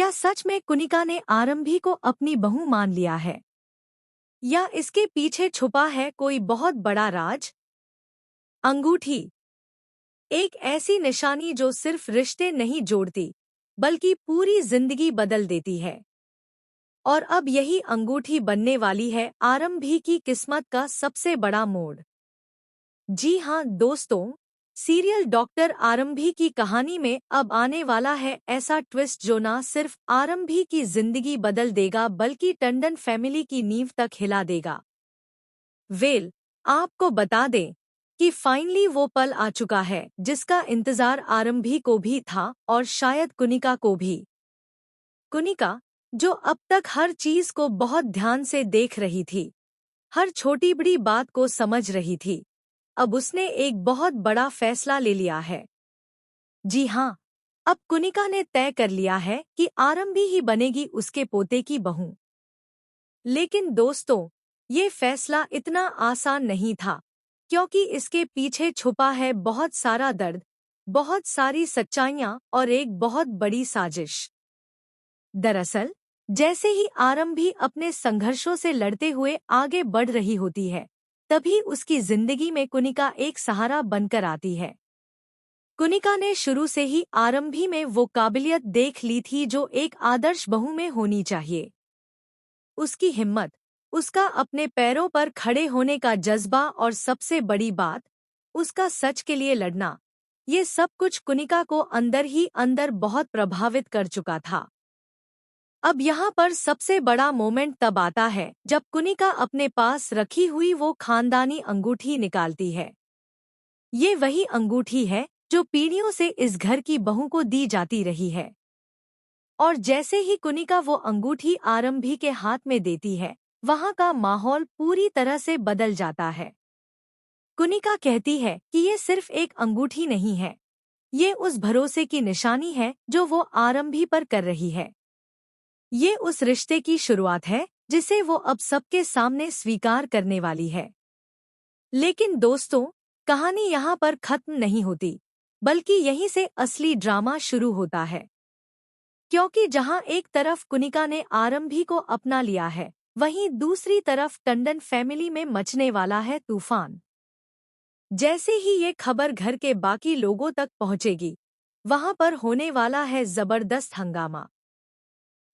क्या सच में कुनिका ने आरंभी को अपनी बहू मान लिया है, या इसके पीछे छुपा है कोई बहुत बड़ा राज? अंगूठी, एक ऐसी निशानी जो सिर्फ रिश्ते नहीं जोड़ती, बल्कि पूरी जिंदगी बदल देती है। और अब यही अंगूठी बनने वाली है आरंभी की किस्मत का सबसे बड़ा मोड़। जी हाँ दोस्तों, सीरियल डॉक्टर आरंभी की कहानी में अब आने वाला है ऐसा ट्विस्ट जो ना सिर्फ आरंभी की जिंदगी बदल देगा बल्कि टंडन फैमिली की नींव तक हिला देगा। आपको बता दें कि फाइनली वो पल आ चुका है जिसका इंतजार आरंभी को भी था और शायद कुनिका को भी। कुनिका, जो अब तक हर चीज को बहुत ध्यान से देख रही थी, हर छोटी बड़ी बात को समझ रही थी, अब उसने एक बहुत बड़ा फैसला ले लिया है। जी हाँ, अब कुनिका ने तय कर लिया है कि आरंभी ही बनेगी उसके पोते की बहू। लेकिन दोस्तों, ये फैसला इतना आसान नहीं था, क्योंकि इसके पीछे छुपा है बहुत सारा दर्द, बहुत सारी सच्चाइयाँ और एक बहुत बड़ी साजिश। दरअसल, जैसे ही आरंभी अपने संघर्षों से लड़ते हुए आगे बढ़ रही होती है, तभी उसकी जिंदगी में कुनिका एक सहारा बनकर आती है। कुनिका ने शुरू से ही आरंभी में वो काबिलियत देख ली थी जो एक आदर्श बहू में होनी चाहिए। उसकी हिम्मत, उसका अपने पैरों पर खड़े होने का जज्बा और सबसे बड़ी बात, उसका सच के लिए लड़ना, ये सब कुछ कुनिका को अंदर ही अंदर बहुत प्रभावित कर चुका था। अब यहाँ पर सबसे बड़ा मोमेंट तब आता है जब कुनिका अपने पास रखी हुई वो खानदानी अंगूठी निकालती है। ये वही अंगूठी है जो पीढ़ियों से इस घर की बहू को दी जाती रही है। और जैसे ही कुनिका वो अंगूठी आरंभी के हाथ में देती है, वहाँ का माहौल पूरी तरह से बदल जाता है। कुनिका कहती है कि ये सिर्फ एक अंगूठी नहीं है, ये उस भरोसे की निशानी है जो वो आरंभी पर कर रही है। ये उस रिश्ते की शुरुआत है जिसे वो अब सबके सामने स्वीकार करने वाली है। लेकिन दोस्तों, कहानी यहाँ पर खत्म नहीं होती, बल्कि यहीं से असली ड्रामा शुरू होता है। क्योंकि जहाँ एक तरफ कुनिका ने आरंभी को अपना लिया है, वहीं दूसरी तरफ टंडन फैमिली में मचने वाला है तूफान। जैसे ही ये खबर घर के बाकी लोगों तक पहुँचेगी, वहाँ पर होने वाला है जबरदस्त हंगामा।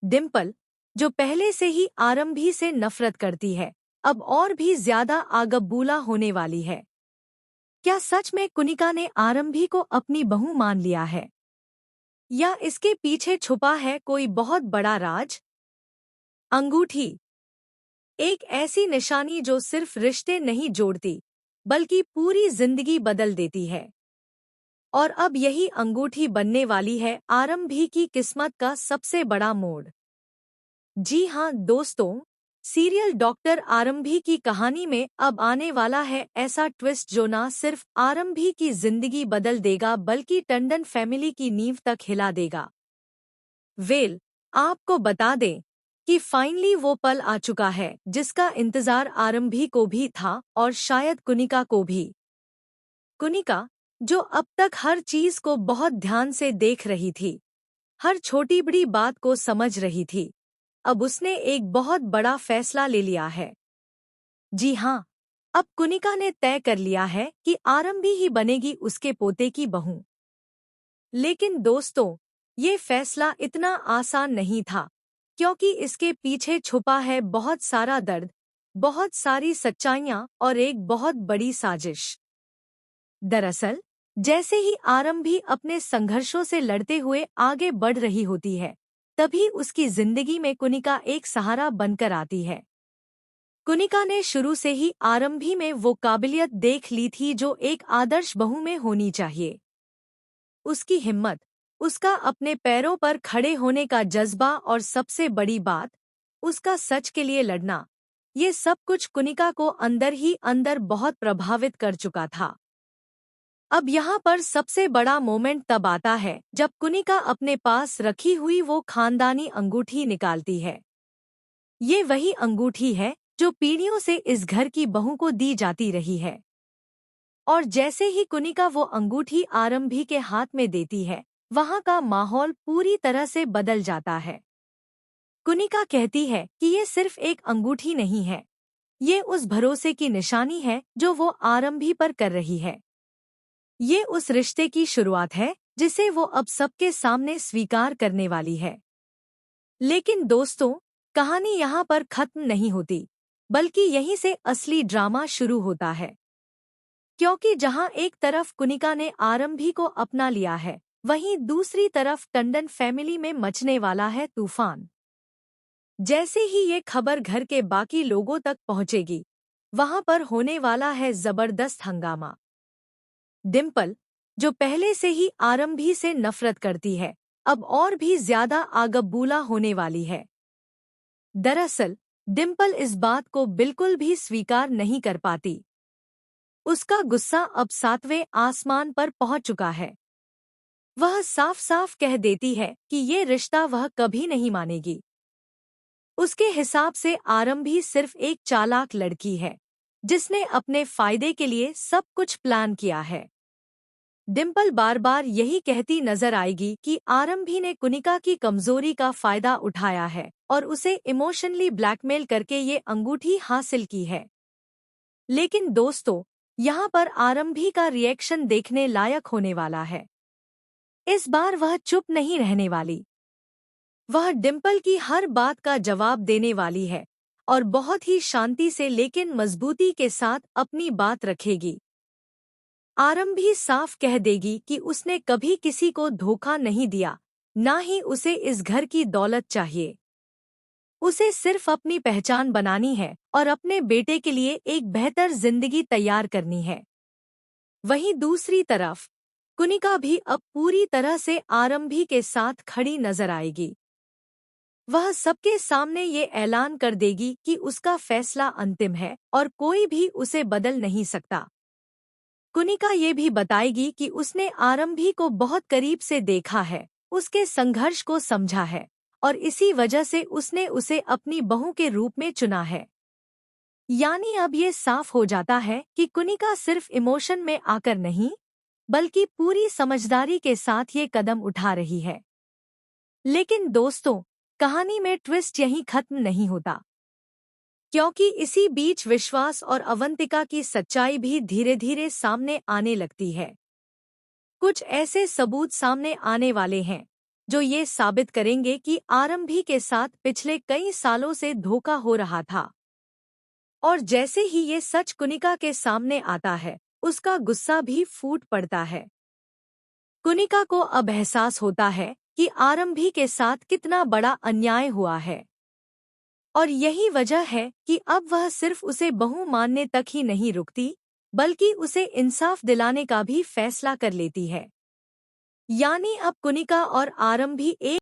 डिम्पल, जो पहले से ही आरंभी से नफरत करती है, अब और भी ज्यादा आगबूला होने वाली है। क्या सच में कुनिका ने आरंभी को अपनी बहू मान लिया है, या इसके पीछे छुपा है कोई बहुत बड़ा राज? अंगूठी, एक ऐसी निशानी जो सिर्फ रिश्ते नहीं जोड़ती, बल्कि पूरी जिंदगी बदल देती है। और अब यही अंगूठी बनने वाली है आरंभी की किस्मत का सबसे बड़ा मोड़। जी हाँ दोस्तों, सीरियल डॉक्टर आरंभी की कहानी में अब आने वाला है ऐसा ट्विस्ट जो ना सिर्फ आरंभी की जिंदगी बदल देगा बल्कि टंडन फैमिली की नींव तक हिला देगा। आपको बता दें कि फाइनली वो पल आ चुका है जिसका इंतजार आरंभी को भी था और शायद कुनिका को भी। कुनिका, जो अब तक हर चीज को बहुत ध्यान से देख रही थी, हर छोटी बड़ी बात को समझ रही थी, अब उसने एक बहुत बड़ा फैसला ले लिया है। जी हाँ, अब कुनिका ने तय कर लिया है कि आरंभी ही बनेगी उसके पोते की बहू। लेकिन दोस्तों, ये फैसला इतना आसान नहीं था, क्योंकि इसके पीछे छुपा है बहुत सारा दर्द, बहुत सारी सच्चाइयाँ और एक बहुत बड़ी साजिश। दरअसल, जैसे ही आरंभी अपने संघर्षों से लड़ते हुए आगे बढ़ रही होती है, तभी उसकी जिंदगी में कुनिका एक सहारा बनकर आती है। कुनिका ने शुरू से ही आरंभी में वो काबिलियत देख ली थी जो एक आदर्श बहू में होनी चाहिए। उसकी हिम्मत, उसका अपने पैरों पर खड़े होने का जज्बा और सबसे बड़ी बात, उसका सच के लिए लड़ना, ये सब कुछ कुनिका को अंदर ही अंदर बहुत प्रभावित कर चुका था। अब यहाँ पर सबसे बड़ा मोमेंट तब आता है जब कुनिका अपने पास रखी हुई वो खानदानी अंगूठी निकालती है। ये वही अंगूठी है जो पीढ़ियों से इस घर की बहू को दी जाती रही है। और जैसे ही कुनिका वो अंगूठी आरंभी के हाथ में देती है, वहाँ का माहौल पूरी तरह से बदल जाता है। कुनिका कहती है कि ये सिर्फ एक अंगूठी नहीं है, ये उस भरोसे की निशानी है जो वो आरंभी पर कर रही है। ये उस रिश्ते की शुरुआत है जिसे वो अब सबके सामने स्वीकार करने वाली है। लेकिन दोस्तों, कहानी यहाँ पर खत्म नहीं होती, बल्कि यहीं से असली ड्रामा शुरू होता है। क्योंकि जहाँ एक तरफ कुनिका ने आरंभी को अपना लिया है, वहीं दूसरी तरफ टंडन फैमिली में मचने वाला है तूफान। जैसे ही ये खबर घर के बाकी लोगों तक पहुंचेगी, वहां पर होने वाला है जबरदस्त हंगामा। डिम्पल, जो पहले से ही आरंभी से नफरत करती है, अब और भी ज्यादा आगबूला होने वाली है। दरअसल डिम्पल इस बात को बिल्कुल भी स्वीकार नहीं कर पाती। उसका गुस्सा अब 7वें आसमान पर पहुंच चुका है। वह साफ साफ कह देती है कि ये रिश्ता वह कभी नहीं मानेगी। उसके हिसाब से आरंभी सिर्फ एक चालाक लड़की है, जिसने अपने फायदे के लिए सब कुछ प्लान किया है। डिम्पल बार बार यही कहती नजर आएगी कि आरंभी ने कुनिका की कमजोरी का फायदा उठाया है और उसे इमोशनली ब्लैकमेल करके ये अंगूठी हासिल की है। लेकिन दोस्तों, यहाँ पर आरंभी का रिएक्शन देखने लायक होने वाला है। इस बार वह चुप नहीं रहने वाली। वह डिम्पल की हर बात का जवाब देने वाली है और बहुत ही शांति से लेकिन मजबूती के साथ अपनी बात रखेगी। आरंभी साफ कह देगी कि उसने कभी किसी को धोखा नहीं दिया, ना ही उसे इस घर की दौलत चाहिए। उसे सिर्फ अपनी पहचान बनानी है और अपने बेटे के लिए एक बेहतर जिंदगी तैयार करनी है। वहीं दूसरी तरफ कुनिका भी अब पूरी तरह से आरंभी के साथ खड़ी नजर आएगी। वह सबके सामने ये ऐलान कर देगी कि उसका फैसला अंतिम है और कोई भी उसे बदल नहीं सकता। कुनिका ये भी बताएगी कि उसने आरंभी को बहुत करीब से देखा है, उसके संघर्ष को समझा है और इसी वजह से उसने उसे अपनी बहू के रूप में चुना है। यानी अब ये साफ हो जाता है कि कुनिका सिर्फ इमोशन में आकर नहीं, बल्कि पूरी समझदारी के साथ ये कदम उठा रही है। लेकिन दोस्तों, कहानी में ट्विस्ट यहीं खत्म नहीं होता, क्योंकि इसी बीच विश्वास और अवंतिका की सच्चाई भी धीरे धीरे सामने आने लगती है। कुछ ऐसे सबूत सामने आने वाले हैं जो ये साबित करेंगे कि आरंभी के साथ पिछले कई सालों से धोखा हो रहा था। और जैसे ही ये सच कुनिका के सामने आता है, उसका गुस्सा भी फूट पड़ता है। कुनिका को अब एहसास होता है कि आरंभी के साथ कितना बड़ा अन्याय हुआ है। और यही वजह है कि अब वह सिर्फ उसे बहू मानने तक ही नहीं रुकती, बल्कि उसे इंसाफ दिलाने का भी फैसला कर लेती है। यानी अब कुनिका और आरंभी एक